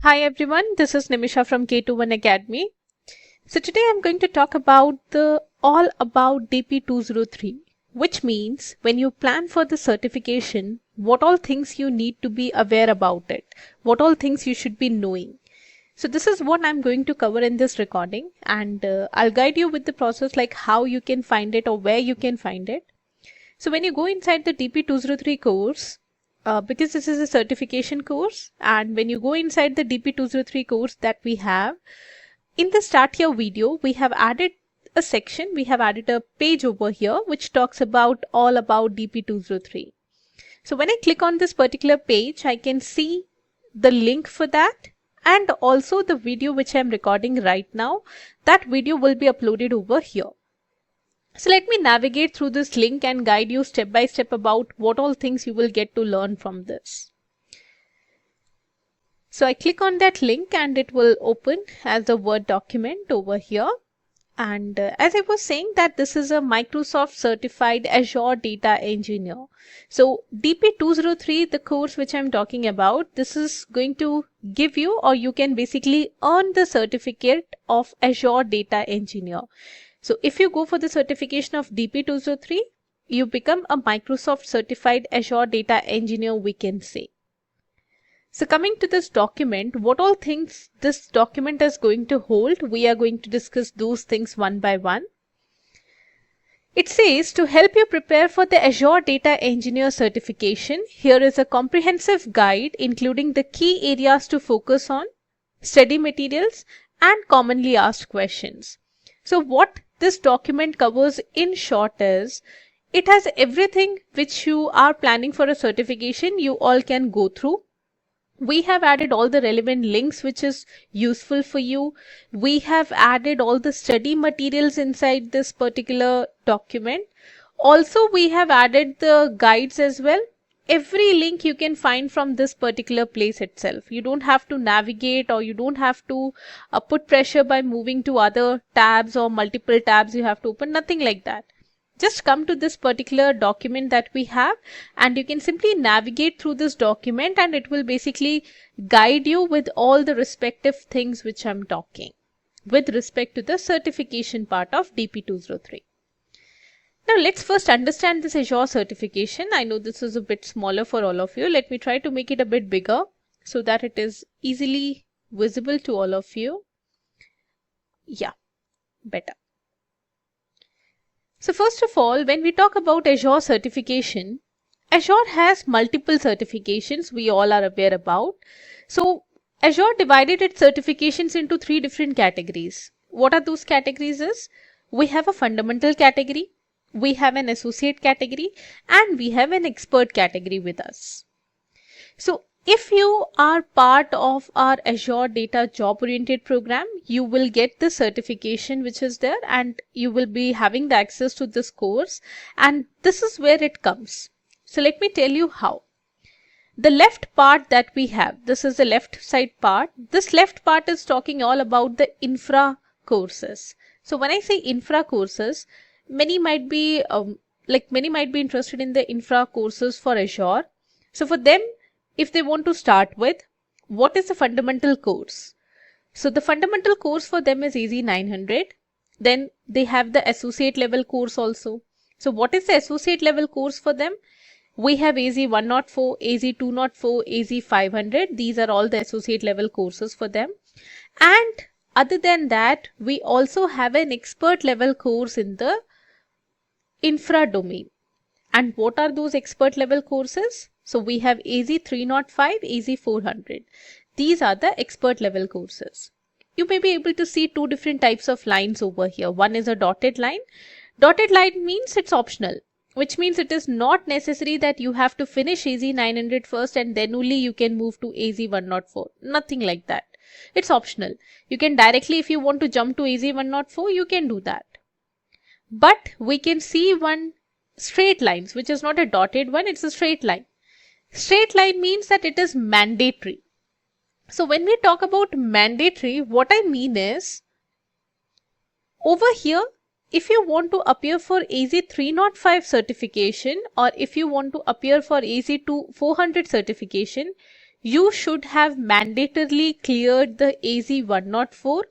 Hi everyone, this is Nimisha from K21 Academy. So today I'm going to talk about all about DP-203, which means when you plan for the certification, what all things you need to be aware about it, what all things you should be knowing. So this is what I'm going to cover in this recording, and I'll guide you with the process like how you can find it or where you can find it. So when you go inside the DP-203 course, because this is a certification course, and when you go inside the DP-203 course that we have, in the start here video, we have added a section, we have added a page over here which talks about all about DP-203. So when I click on this particular page, I can see the link for that and also the video which I'm recording right now. That video will be uploaded over here. So let me navigate through this link and guide you step by step about what all things you will get to learn from this. So I click on that link and it will open as a Word document over here. And as I was saying that this is a Microsoft certified Azure Data Engineer. So DP-203, the course which I'm talking about, this is going to give you, or you can basically earn the certificate of Azure Data Engineer. So if you go for the certification of DP-203, you become a Microsoft certified Azure Data Engineer, we can say. So coming to this document, what all things this document is going to hold, we are going to discuss those things one by one. It says to help you prepare for the Azure Data Engineer certification, here is a comprehensive guide including the key areas to focus on, study materials, and commonly asked questions. So what this document covers in short is, it has everything which you are planning for a certification, you all can go through. We have added all the relevant links which is useful for you. We have added all the study materials inside this particular document. Also, we have added the guides as well. Every link you can find from this particular place itself. You don't have to navigate, or you don't have to put pressure by moving to other tabs or multiple tabs you have to open, nothing like that. Just come to this particular document that we have and you can simply navigate through this document and it will basically guide you with all the respective things which I'm talking with respect to the certification part of DP-203. Now let's first understand this Azure certification. I know this is a bit smaller for all of you. Let me try to make it a bit bigger so that it is easily visible to all of you. Yeah, better. So first of all, when we talk about Azure certification, Azure has multiple certifications we all are aware about. So Azure divided its certifications into three different categories. What are those categories is? We have a fundamental category, we have an associate category, and we have an expert category with us. So if you are part of our Azure Data job oriented program, you will get the certification which is there and you will be having the access to this course, and this is where it comes. So let me tell you how. The left part that we have, this is the left side part. This left part is talking all about the infra courses. So when I say infra courses, many might be interested in the infra courses for Azure. So for them, if they want to start with, what is the fundamental course? So the fundamental course for them is AZ900. Then they have the associate level course also. So what is the associate level course for them? We have AZ104, AZ204, AZ500. These are all the associate level courses for them. And other than that, we also have an expert level course in the infra domain. And what are those expert level courses? So we have AZ305, AZ400. These are the expert level courses. You may be able to see two different types of lines over here. One is a dotted line. Dotted line means it's optional, which means it is not necessary that you have to finish AZ900 first and then only you can move to AZ104. Nothing like that. It's optional. You can directly, if you want to jump to AZ104, you can do that. But we can see one straight lines, which is not a dotted one, it's a straight line. Straight line means that it is mandatory. So when we talk about mandatory, what I mean is, over here, if you want to appear for AZ305 certification or if you want to appear for AZ400 certification, you should have mandatorily cleared the AZ-104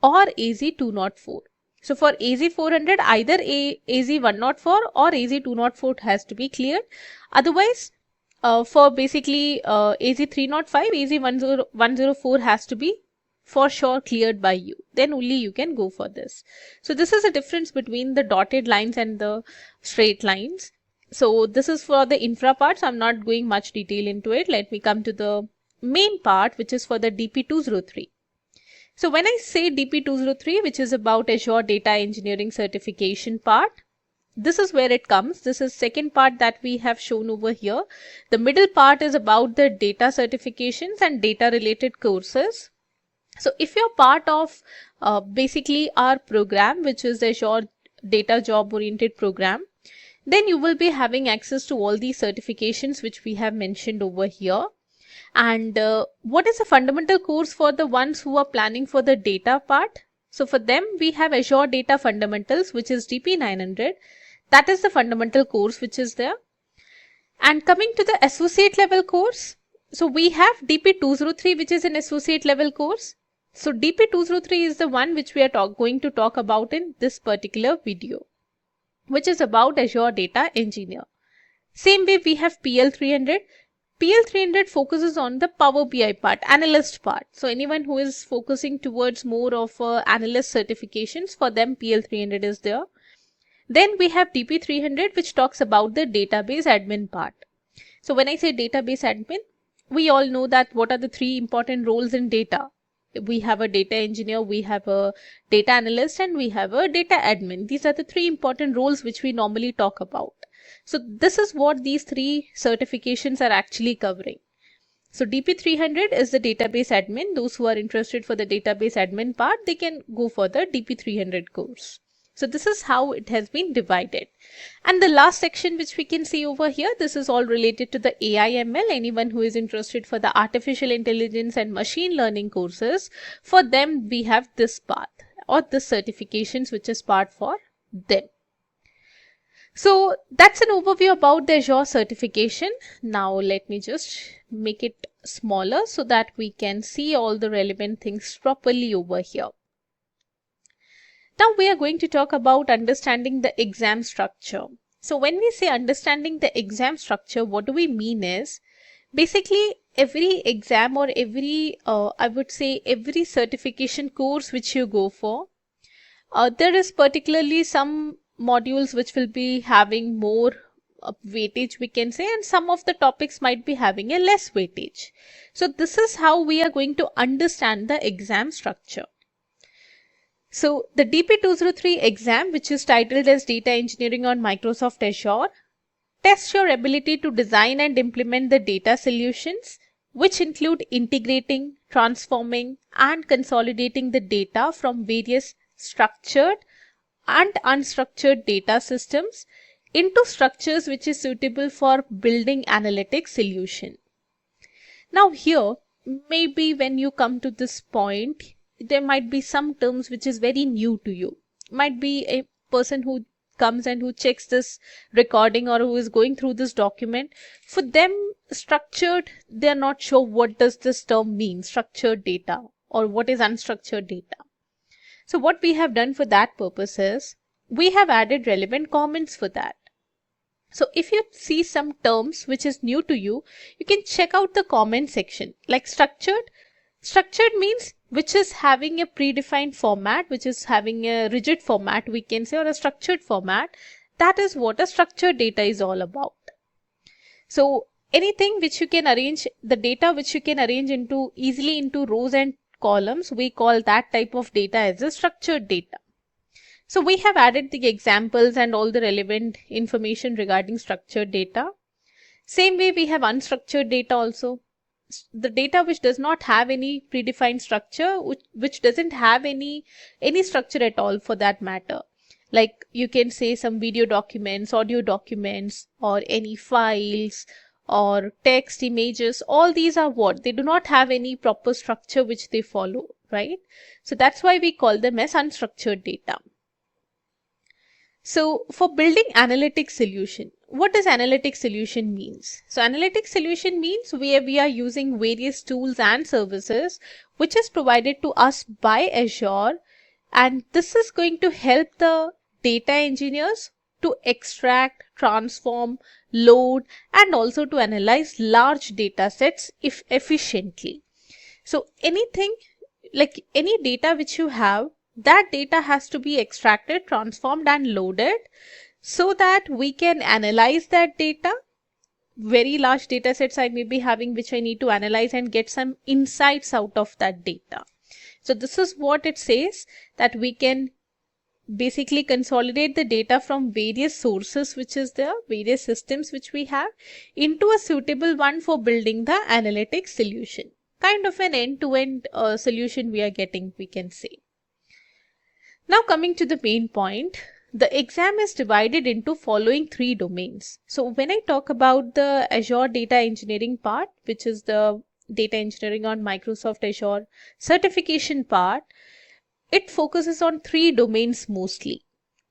or AZ-204. So for AZ-400, either AZ-104 or AZ-204 has to be cleared. Otherwise, for basically AZ-305, AZ-104 has to be for sure cleared by you. Then only you can go for this. So this is the difference between the dotted lines and the straight lines. So this is for the infra parts. I'm not going much detail into it. Let me come to the main part, which is for the DP-203. So when I say DP-203, which is about Azure Data Engineering Certification part, this is where it comes. This is second part that we have shown over here. The middle part is about the data certifications and data related courses. So if you're part of basically our program, which is the Azure Data Job Oriented Program, then you will be having access to all these certifications which we have mentioned over here. And what is a fundamental course for the ones who are planning for the data part? So for them, we have Azure Data Fundamentals, which is DP-900. That is the fundamental course which is there. And coming to the associate level course, so we have DP-203, which is an associate level course. So DP-203 is the one which we are going to talk about in this particular video, which is about Azure Data Engineer. Same way we have PL300. PL300 focuses on the Power BI part, analyst part. So anyone who is focusing towards more of analyst certifications, for them PL300 is there. Then we have DP300, which talks about the database admin part. So when I say database admin, we all know that what are the three important roles in data. We have a data engineer, we have a data analyst, and we have a data admin. These are the three important roles which we normally talk about. So this is what these three certifications are actually covering. So DP300 is the database admin. Those who are interested for the database admin part, they can go for the DP300 course. So this is how it has been divided. And the last section which we can see over here, this is all related to the AI/ML. Anyone who is interested for the artificial intelligence and machine learning courses, for them we have this path or the certifications which is part for them. So that's an overview about the Azure certification. Now let me just make it smaller so that we can see all the relevant things properly over here. Now we are going to talk about understanding the exam structure. So when we say understanding the exam structure, what do we mean is basically every exam or every I would say every certification course which you go for, there is particularly some modules which will be having more weightage, we can say, and some of the topics might be having a less weightage. So this is how we are going to understand the exam structure. So the DP-203 exam, which is titled as Data Engineering on Microsoft Azure, tests your ability to design and implement the data solutions, which include integrating, transforming, and consolidating the data from various structured and unstructured data systems into structures which is suitable for building analytic solution. Now here, maybe when you come to this point, there might be some terms which is very new to you. Might be a person who comes and who checks this recording or who is going through this document. For them, structured, they are not sure what does this term mean, structured data, or what is unstructured data. So what we have done for that purpose is, we have added relevant comments for that. So if you see some terms which is new to you, you can check out the comment section. Like structured. Structured means which is having a predefined format, which is having a rigid format, we can say, or a structured format. That is what a structured data is all about. So anything which you can arrange, the data which you can arrange into easily into rows and columns, we call that type of data as a structured data. So we have added the examples and all the relevant information regarding structured data. Same way we have unstructured data also. The data which does not have any predefined structure, which doesn't have any structure at all for that matter. Like you can say some video documents, audio documents, or any files or text, images, all these are what? They do not have any proper structure which they follow, right? So that's why we call them as unstructured data. So for building analytic solution, what does analytic solution means? So analytic solution means where we are using various tools and services which is provided to us by Azure, and this is going to help the data engineers to extract, transform, load, and also to analyze large data sets if efficiently. So anything like any data which you have, that data has to be extracted, transformed, and loaded so that we can analyze that data. Very large data sets I may be having which I need to analyze and get some insights out of that data. So this is what it says, that we can basically consolidate the data from various sources which is there, various systems which we have, into a suitable one for building the analytics solution. Kind of an end-to-end solution we are getting, we can say. Now coming to the main point, the exam is divided into following 3 domains. So when I talk about the Azure data engineering part, which is the data engineering on Microsoft Azure certification part, it focuses on 3 domains mostly.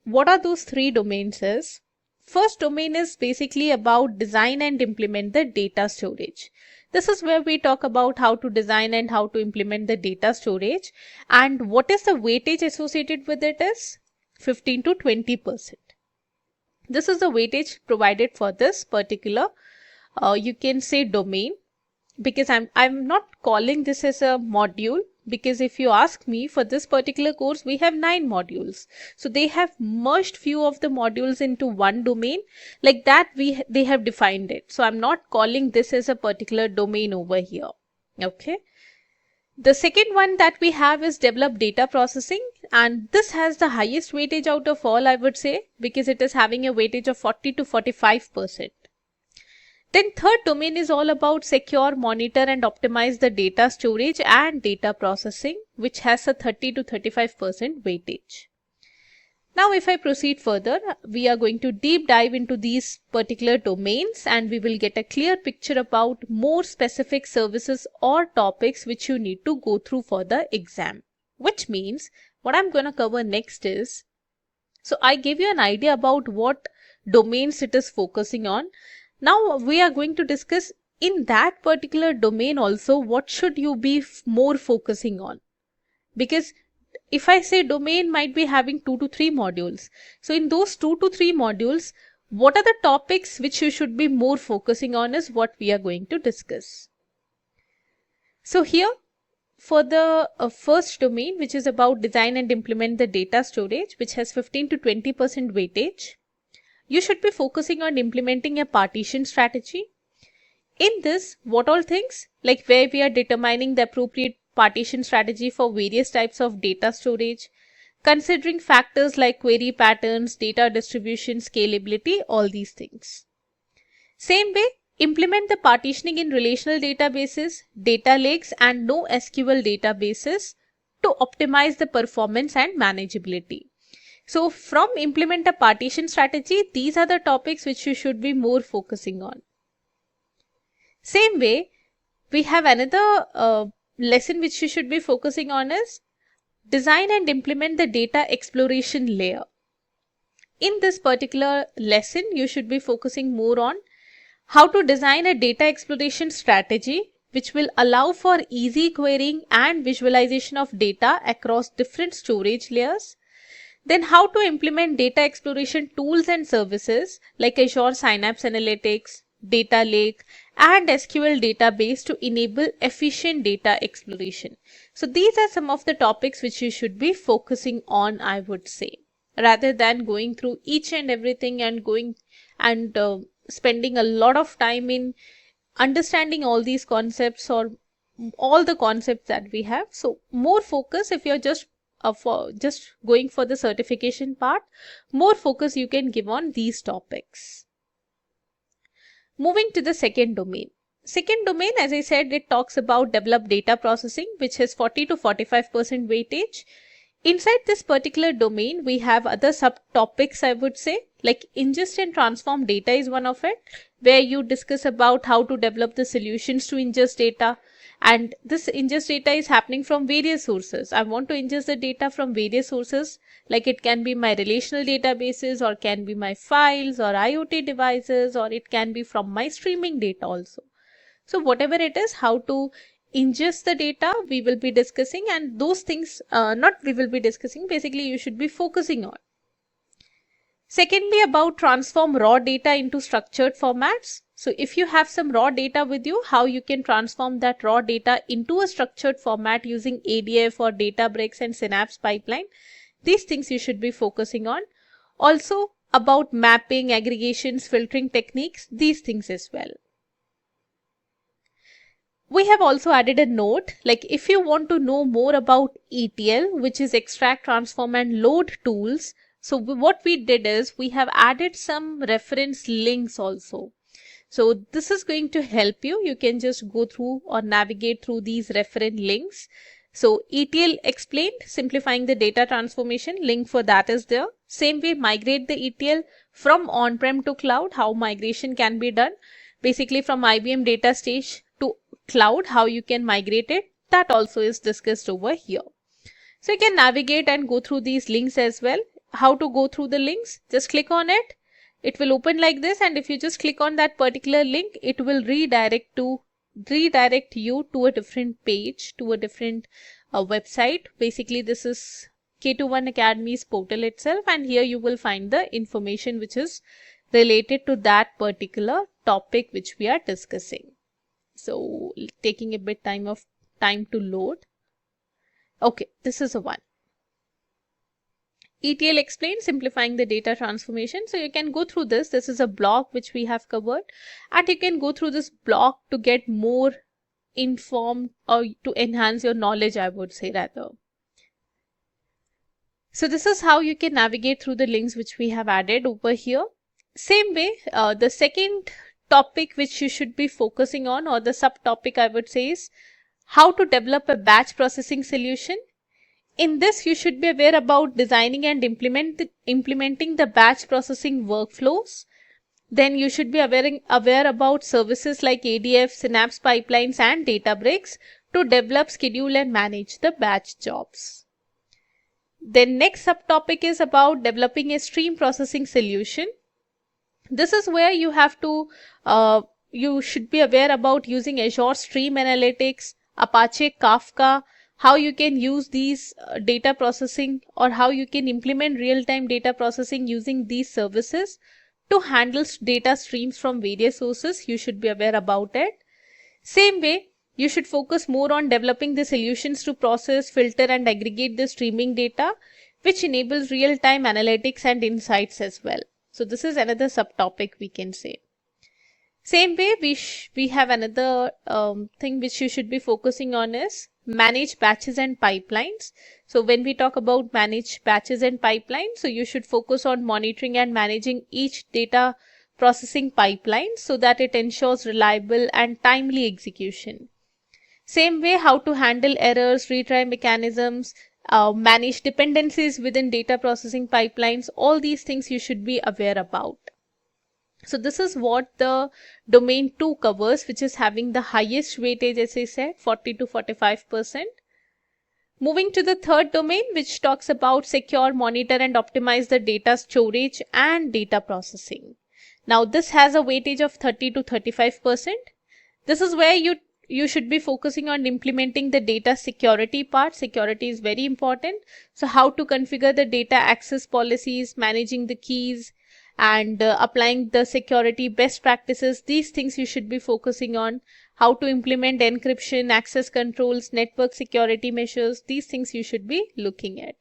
What are those 3 domains is? First domain is basically about design and implement the data storage. This is where we talk about how to design and how to implement the data storage, and what is the weightage associated with it is 15 to 20%. This is the weightage provided for this particular you can say domain, because I'm not calling this as a module, because if you ask me, for this particular course we have 9 modules, so they have merged few of the modules into one domain, like that they have defined it. So I'm not calling this as a particular domain over here. Okay, the second one that we have is develop data processing, and this has the highest weightage out of all, I would say, because it is having a weightage of 40 to 45%. Then third domain is all about secure, monitor and optimize the data storage and data processing, which has a 30 to 35% weightage. Now if I proceed further, we are going to deep dive into these particular domains and we will get a clear picture about more specific services or topics which you need to go through for the exam. Which means what I'm going to cover next is, so I gave you an idea about what domains it is focusing on. Now we are going to discuss in that particular domain also what should you be more focusing on, because if I say domain might be having 2 to 3 modules. So in those 2 to 3 modules, what are the topics which you should be more focusing on is what we are going to discuss. So here for the first domain, which is about design and implement the data storage, which has 15 to 20% weightage, you should be focusing on implementing a partition strategy. In this, what all things? Like where we are determining the appropriate partition strategy for various types of data storage, considering factors like query patterns, data distribution, scalability, all these things. Same way, implement the partitioning in relational databases, data lakes and NoSQL databases to optimize the performance and manageability. So from implement a partition strategy, these are the topics which you should be more focusing on. Same way, we have another lesson which you should be focusing on is design and implement the data exploration layer. In this particular lesson, you should be focusing more on how to design a data exploration strategy which will allow for easy querying and visualization of data across different storage layers. Then how to implement data exploration tools and services like Azure Synapse Analytics, Data Lake and SQL database to enable efficient data exploration. So these are some of the topics which you should be focusing on, I would say, rather than going through each and everything and going and spending a lot of time in understanding all these concepts or all the concepts that we have. So more focus if you're just going for the certification part, more focus you can give on these topics. Moving to the second domain. Second domain, as I said, it talks about develop data processing, which has 40 to 45% weightage. Inside this particular domain, we have other subtopics, I would say, like ingest and transform data is one of it, where you discuss about how to develop the solutions to ingest data. And this ingest data is happening from various sources. I want to ingest the data from various sources, like it can be my relational databases, or can be my files or IoT devices, or it can be from my streaming data also. So whatever it is, how to ingest the data, we will be discussing, and those things not we will be discussing, basically you should be focusing on. Secondly, about transform raw data into structured formats. So if you have some raw data with you, how you can transform that raw data into a structured format using ADF or Databricks and Synapse pipeline. These things you should be focusing on. Also about mapping, aggregations, filtering techniques, these things as well. We have also added a note, like if you want to know more about ETL, which is extract, transform and load tools. So what we did is we have added some reference links also. So this is going to help you. You can just go through or navigate through these reference links. So ETL explained, simplifying the data transformation, link for that is there. Same way, migrate the ETL from on-prem to cloud, how migration can be done. Basically from IBM data stage to cloud, how you can migrate it, that also is discussed over here. So you can navigate and go through these links as well. How to go through the links? Just click on it. It will open like this, and if you just click on that particular link, it will redirect you to a different page, to a different website. Basically this is K21 Academy's portal itself, and here you will find the information which is related to that particular topic which we are discussing. So taking a bit time to load. Okay, this is a one. ETL explained, simplifying the data transformation. So you can go through this. This is a block which we have covered, and you can go through this block to get more informed or to enhance your knowledge, I would say rather. So this is how you can navigate through the links which we have added over here. Same way, the second topic which you should be focusing on, or the subtopic I would say, is how to develop a batch processing solution. In this, you should be aware about designing and implementing the batch processing workflows. Then you should be aware about services like ADF, Synapse pipelines and Databricks to develop, schedule and manage the batch jobs. Then next subtopic is about developing a stream processing solution. This is where you have to, you should be aware about using Azure Stream Analytics, Apache Kafka, how you can use these data processing, or how you can implement real-time data processing using these services to handle data streams from various sources. You should be aware about it. Same way, you should focus more on developing the solutions to process, filter and aggregate the streaming data, which enables real-time analytics and insights as well. So this is another subtopic we can say. Same way, we have another thing which you should be focusing on is manage batches and pipelines. So when we talk about manage batches and pipelines, so you should focus on monitoring and managing each data processing pipeline so that it ensures reliable and timely execution. Same way, how to handle errors, retry mechanisms, manage dependencies within data processing pipelines. All these things you should be aware about. So this is what the domain 2 covers, which is having the highest weightage, as I said, 40 to 45%. Moving to the third domain, which talks about secure, monitor and optimize the data storage and data processing. Now this has a weightage of 30 to 35%. This is where you should be focusing on implementing the data security part. Security is very important. So how to configure the data access policies, managing the keys, and applying the security best practices. These things you should be focusing on. How to implement encryption, access controls, network security measures. These things you should be looking at.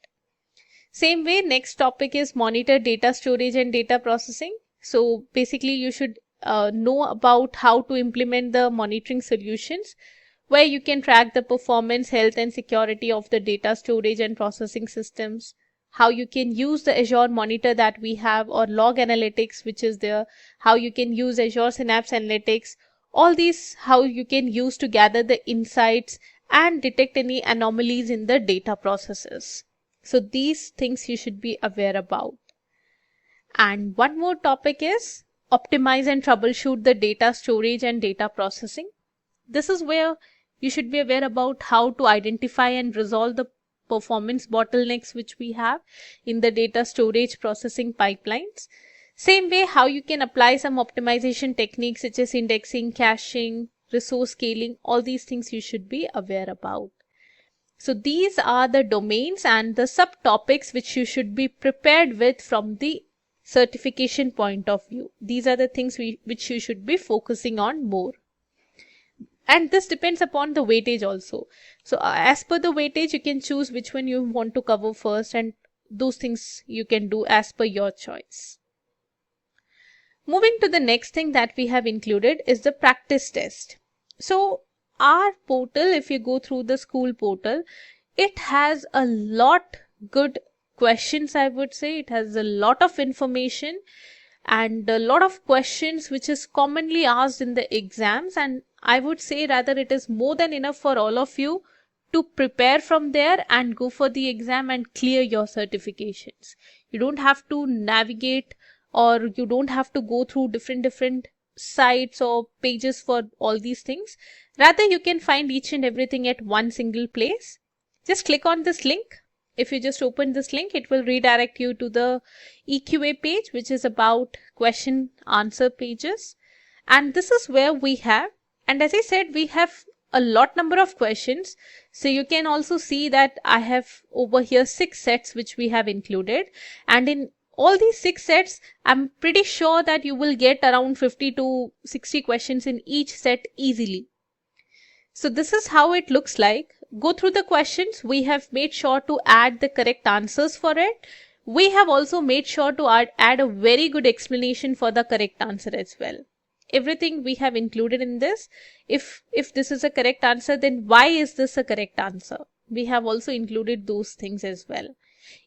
Same way, next topic is monitor data storage and data processing. So basically you should know about how to implement the monitoring solutions, where you can track the performance, health and security of the data storage and processing systems. How you can use the Azure Monitor that we have, or log analytics which is there, how you can use Azure Synapse Analytics, all these how you can use to gather the insights and detect any anomalies in the data processes. So these things you should be aware about. And one more topic is optimize and troubleshoot the data storage and data processing. This is where you should be aware about how to identify and resolve the performance bottlenecks which we have in the data storage processing pipelines. Same way, how you can apply some optimization techniques such as indexing, caching, resource scaling, all these things you should be aware about. So these are the domains and the subtopics which you should be prepared with from the certification point of view. These are the things which you should be focusing on more. And this depends upon the weightage also. So as per the weightage, you can choose which one you want to cover first, and those things you can do as per your choice. Moving to the next thing that we have included is the practice test. So our portal, if you go through the school portal, it has a lot good questions, I would say. It has a lot of information and a lot of questions which is commonly asked in the exams, and I would say rather it is more than enough for all of you to prepare from there and go for the exam and clear your certifications. You don't have to navigate, or you don't have to go through different sites or pages for all these things. Rather, you can find each and everything at one single place. Just click on this link. If you just open this link, it will redirect you to the EQA page, which is about question answer pages. And this is where we have, and as I said, we have a lot number of questions. So you can also see that I have over here 6 sets which we have included. And in all these 6 sets, I'm pretty sure that you will get around 50 to 60 questions in each set easily. So this is how it looks like. Go through the questions. We have made sure to add the correct answers for it. We have also made sure to add a very good explanation for the correct answer as well. Everything we have included in this. If this is a correct answer, then why is this a correct answer? We have also included those things as well.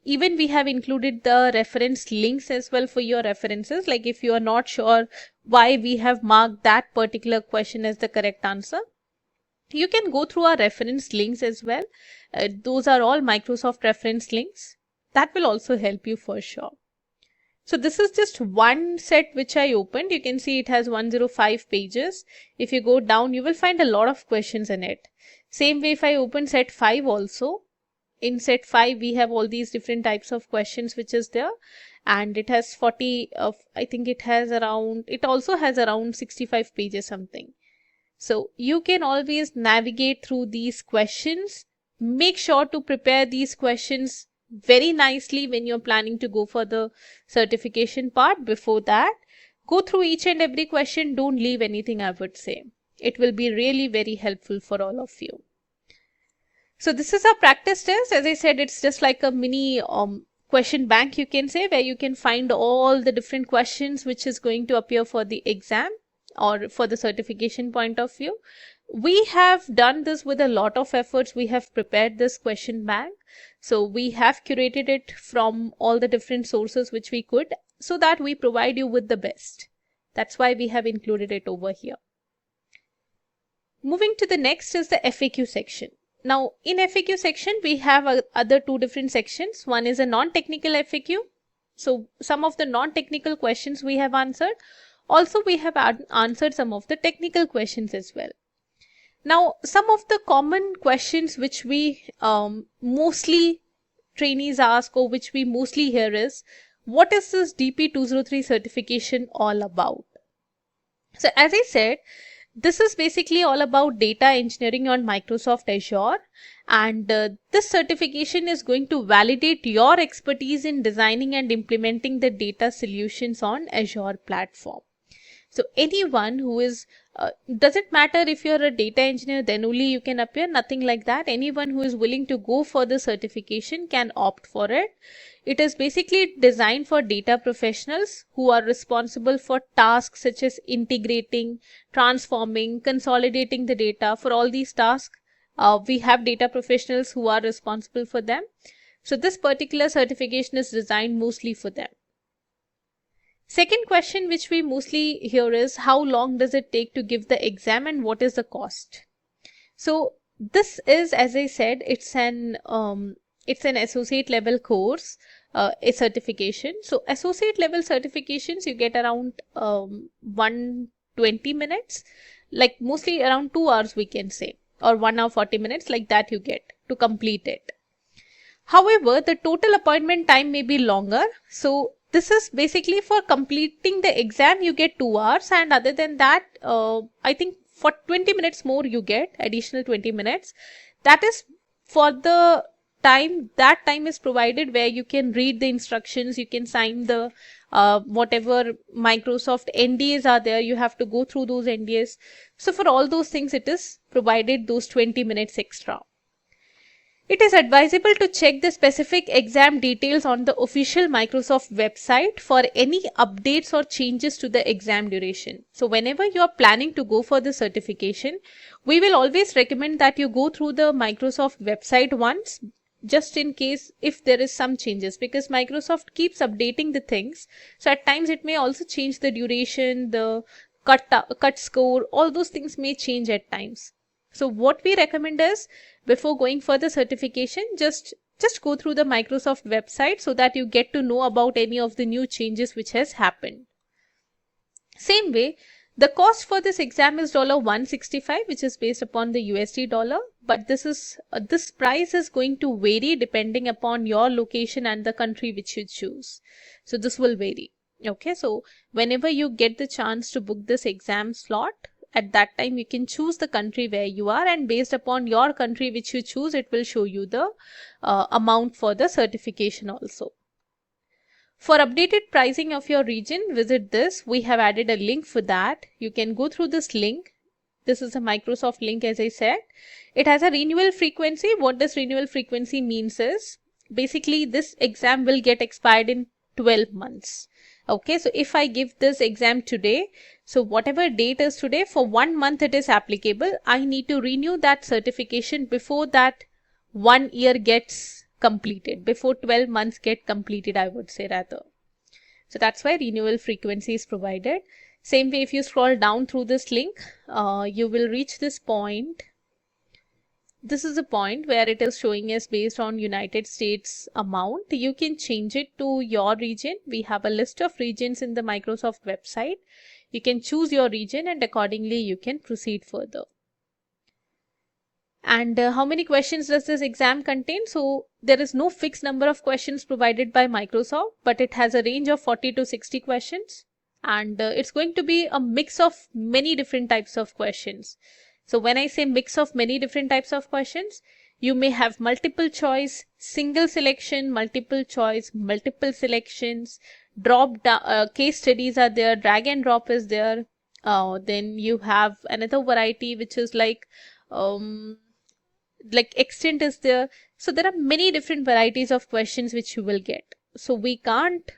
Even we have included the reference links as well for your references. Like if you are not sure why we have marked that particular question as the correct answer, you can go through our reference links as well. Those are all Microsoft reference links. That will also help you for sure. So this is just one set which I opened. You can see it has 105 pages. If you go down, you will find a lot of questions in it. Same way, if I open set 5 also, in set 5 we have all these different types of questions which is there, and it has 40 of, I think it also has around 65 pages something. So you can always navigate through these questions. Make sure to prepare these questions very nicely when you're planning to go for the certification part. Before that, go through each and every question. Don't leave anything, I would say. It will be really very helpful for all of you. So this is our practice test. As I said, it's just like a mini question bank, you can say, where you can find all the different questions which is going to appear for the exam or for the certification point of view. We have done this with a lot of efforts. We have prepared this question bank. So we have curated it from all the different sources which we could, so that we provide you with the best. That's why we have included it over here. Moving to the next is the FAQ section. Now in FAQ section, we have other 2 different sections. One is a non-technical FAQ. So some of the non-technical questions we have answered. Also, we have answered some of the technical questions as well. Now, some of the common questions which we mostly trainees ask, or which we mostly hear is, what is this DP-203 certification all about? So as I said, this is basically all about data engineering on Microsoft Azure, and this certification is going to validate your expertise in designing and implementing the data solutions on Azure platform. So anyone who is, doesn't matter if you're a data engineer, then only you can appear, nothing like that. Anyone who is willing to go for the certification can opt for it. It is basically designed for data professionals who are responsible for tasks such as integrating, transforming, consolidating the data. For all these tasks, we have data professionals who are responsible for them. So this particular certification is designed mostly for them. Second question which we mostly hear is, how long does it take to give the exam and what is the cost? So this is, as I said, it's an It's an associate level course, a certification. So associate level certifications you get around 120 minutes, like mostly around 2 hours we can say, or 1 hour 40 minutes, like that you get to complete it. However, the total appointment time may be longer. So this is basically for completing the exam you get 2 hours, and other than that I think for 20 minutes more you get additional 20 minutes. That is for the time, that time is provided where you can read the instructions, you can sign the whatever Microsoft NDAs are there, you have to go through those NDAs. So for all those things it is provided those 20 minutes extra. It is advisable to check the specific exam details on the official Microsoft website for any updates or changes to the exam duration. So whenever you are planning to go for the certification, we will always recommend that you go through the Microsoft website once, just in case if there is some changes, because Microsoft keeps updating the things. So at times it may also change the duration, the cut score, all those things may change at times. So what we recommend is, before going for the certification, just go through the Microsoft website so that you get to know about any of the new changes which has happened. Same way, the cost for this exam is $165, which is based upon the USD dollar, but this price is going to vary depending upon your location and the country which you choose. So this will vary. Okay, so whenever you get the chance to book this exam slot, at that time you can choose the country where you are, and based upon your country which you choose, it will show you the amount for the certification also. For updated pricing of your region, visit this. We have added a link for that. You can go through this link. This is a Microsoft link, as I said. It has a renewal frequency. What does renewal frequency means is, basically this exam will get expired in 12 months. Okay, so if I give this exam today, so whatever date is today, for 1 month it is applicable. I need to renew that certification before that 1 year gets completed, before 12 months get completed, I would say rather. So that's why renewal frequency is provided. Same way, if you scroll down through this link, you will reach this point. This is a point where it is showing us based on United States amount. You can change it to your region. We have a list of regions in the Microsoft website. You can choose your region and accordingly you can proceed further. And how many questions does this exam contain? So there is no fixed number of questions provided by Microsoft, but it has a range of 40 to 60 questions. And it's going to be a mix of many different types of questions. So when I say mix of many different types of questions, you may have multiple choice, single selection, multiple choice, multiple selections, case studies are there, drag and drop is there. Then you have another variety which is like extent is there. So there are many different varieties of questions which you will get. So we can't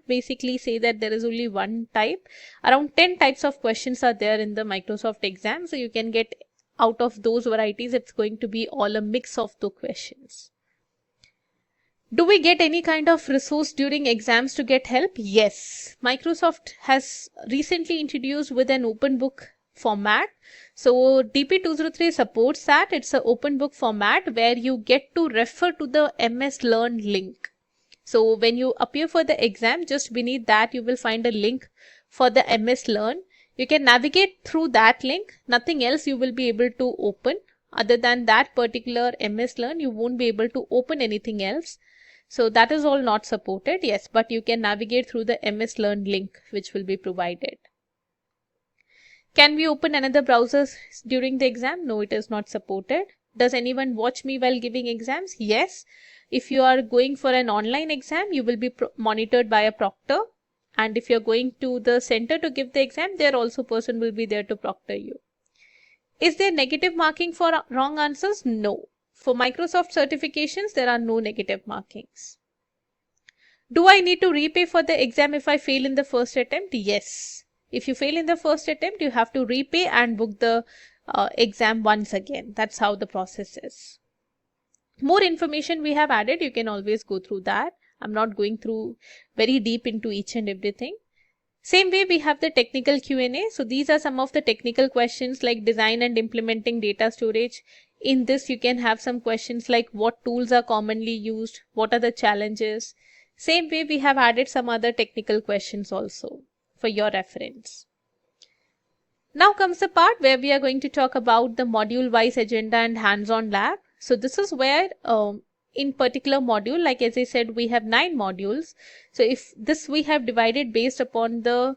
basically say that there is only one type. Around 10 types of questions are there in the Microsoft exam. So you can get out of those varieties, it's going to be all a mix of the questions. Do we get any kind of resource during exams to get help? Yes. Microsoft has recently introduced with an open book format. So DP-203 supports that. It's an open book format where you get to refer to the MS Learn link. So when you appear for the exam, just beneath that you will find a link for the MS Learn. You can navigate through that link. Nothing else you will be able to open. Other than that particular MS Learn, you won't be able to open anything else. So that is all not supported. Yes, but you can navigate through the MS Learn link which will be provided. Can we open another browser during the exam? No, it is not supported. Does anyone watch me while giving exams? Yes. If you are going for an online exam, you will be monitored by a proctor. And if you're going to the center to give the exam, there also person will be there to proctor you. Is there negative marking for wrong answers? No. For Microsoft certifications, there are no negative markings. Do I need to repay for the exam if I fail in the first attempt? Yes. If you fail in the first attempt, you have to repay and book the exam once again. That's how the process is. More information we have added, you can always go through that. I'm not going through very deep into each and everything. Same way we have the technical Q&A. So these are some of the technical questions like design and implementing data storage, In this, you can have some questions like what tools are commonly used, what are the challenges. Same way, we have added some other technical questions also for your reference. Now comes the part where we are going to talk about the module-wise agenda and hands-on lab. So this is where in particular module, like as I said, we have 9 modules. So if this we have divided based upon the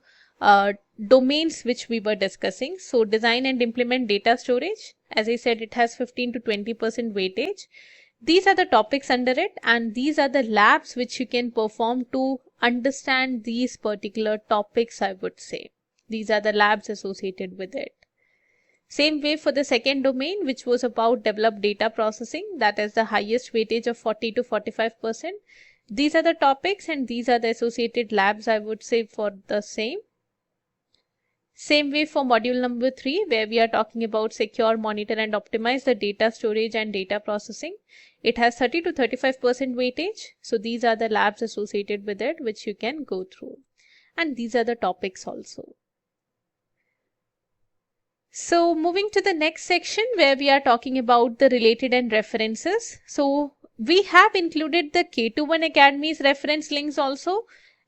domains which we were discussing. So design and implement data storage. As I said, it has 15 to 20% weightage. These are the topics under it, and these are the labs which you can perform to understand these particular topics, I would say. These are the labs associated with it. Same way for the second domain, which was about developed data processing, that is the highest weightage of 40 to 45%. These are the topics and these are the associated labs, I would say, for the same. Same way for module number 3, where we are talking about secure, monitor and optimize the data storage and data processing. It has 30 to 35% weightage. So these are the labs associated with it, which you can go through. And these are the topics also. So moving to the next section where we are talking about the related and references. So we have included the K21 Academy's reference links also,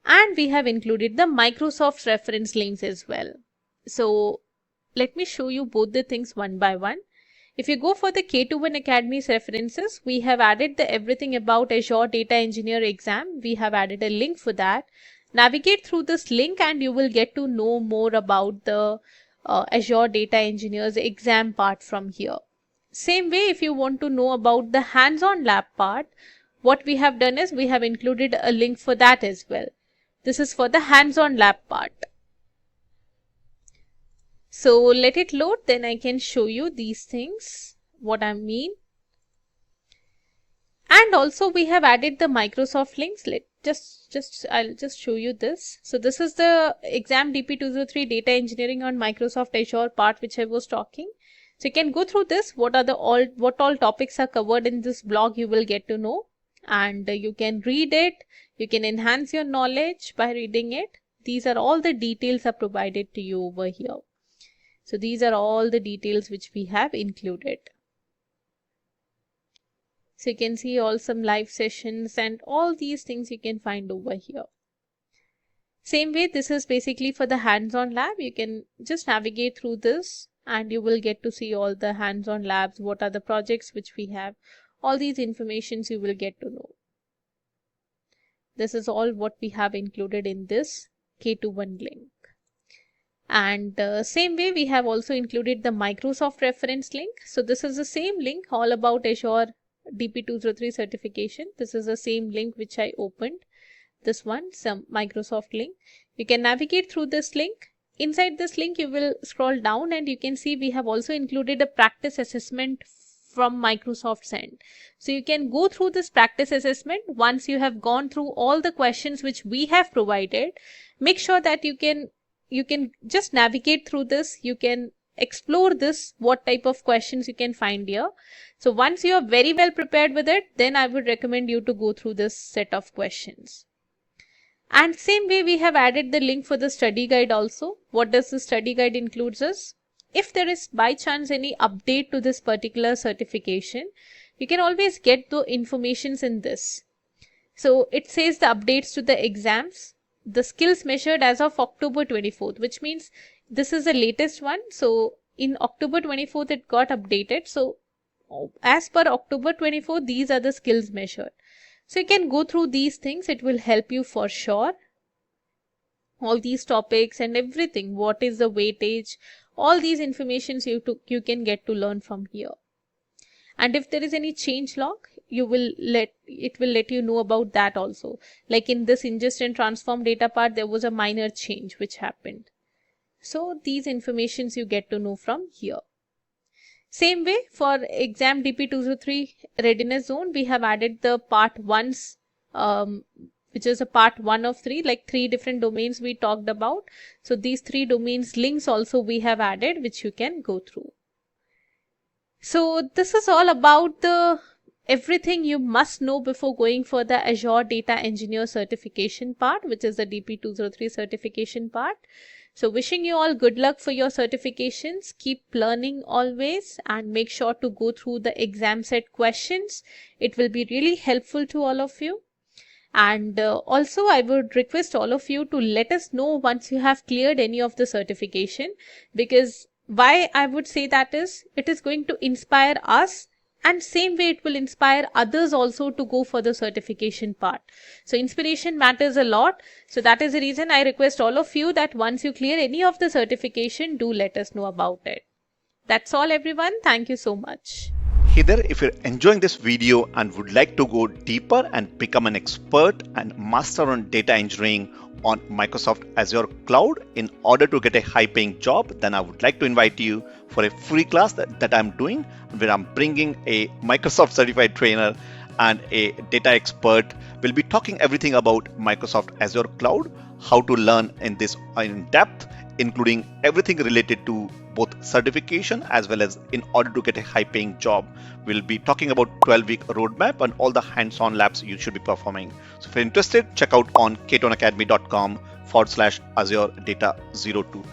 and we have included the Microsoft's reference links as well. So let me show you both the things one by one. If you go for the K21 Academy's references, we have added the everything about Azure Data Engineer exam. We have added a link for that. Navigate through this link and you will get to know more about the Azure Data Engineer's exam part from here. Same way, if you want to know about the hands-on lab part, what we have done is we have included a link for that as well. This is for the hands-on lab part. So let it load, then I can show you these things, what I mean. And also we have added the Microsoft links. I'll just show you this. So this is the exam DP-203 data engineering on Microsoft Azure part which I was talking. So you can go through this. What all topics are covered in this blog, you will get to know, and you can read it. You can enhance your knowledge by reading it. These are all the details are provided to you over here. So these are all the details which we have included. So you can see all some live sessions and all these things you can find over here. Same way, this is basically for the hands-on lab. You can just navigate through this and you will get to see all the hands-on labs, what are the projects which we have. All these informations you will get to know. This is all what we have included in this K21 link. And same way, we have also included the Microsoft reference link. So this is the same link all about Azure DP-203 certification. This is the same link which I opened. This one, some Microsoft link. You can navigate through this link. Inside this link, you will scroll down and you can see we have also included a practice assessment from Microsoft's end. So you can go through this practice assessment. Once you have gone through all the questions which we have provided, make sure that you can just navigate through this. You can explore this, what type of questions you can find here. So once you are very well prepared with it, then I would recommend you to go through this set of questions. And same way, we have added the link for the study guide also. What does the study guide includes is, if there is by chance any update to this particular certification, you can always get the informations in this. So it says the updates to the exams, the skills measured as of October 24th, which means this is the latest one. So in October 24th, it got updated. So as per October 24th, these are the skills measured. So you can go through these things. It will help you for sure. All these topics and everything. What is the weightage? All these informations you can get to learn from here. And if there is any change log, it will let you know about that also. Like in this ingest and transform data part, there was a minor change which happened. So these informations you get to know from here. Same way, for exam DP-203 readiness zone, we have added the part 1's, which is a part 1 of 3, like 3 different domains we talked about. So these 3 domains links also we have added, which you can go through. So this is all about the everything you must know before going for the Azure Data Engineer certification part, which is the DP-203 certification part. So wishing you all good luck for your certifications. Keep learning always and make sure to go through the exam set questions. It will be really helpful to all of you. And also I would request all of you to let us know once you have cleared any of the certification, because why I would say that is, it is going to inspire us, and same way it will inspire others also to go for the certification part. So inspiration matters a lot. So that is the reason I request all of you that once you clear any of the certification, do let us know about it. That's all everyone. Thank you so much. Hey there, if you're enjoying this video and would like to go deeper and become an expert and master on data engineering on Microsoft Azure Cloud in order to get a high paying job, then I would like to invite you for a free class that I'm doing, where I'm bringing a Microsoft certified trainer and a data expert. We'll be talking everything about Microsoft Azure Cloud, how to learn in this in depth, including everything related to both certification as well as in order to get a high paying job. We'll be talking about 12-week roadmap and all the hands-on labs you should be performing. So if you're interested, check out on ketonacademy.com/Azure Data 02.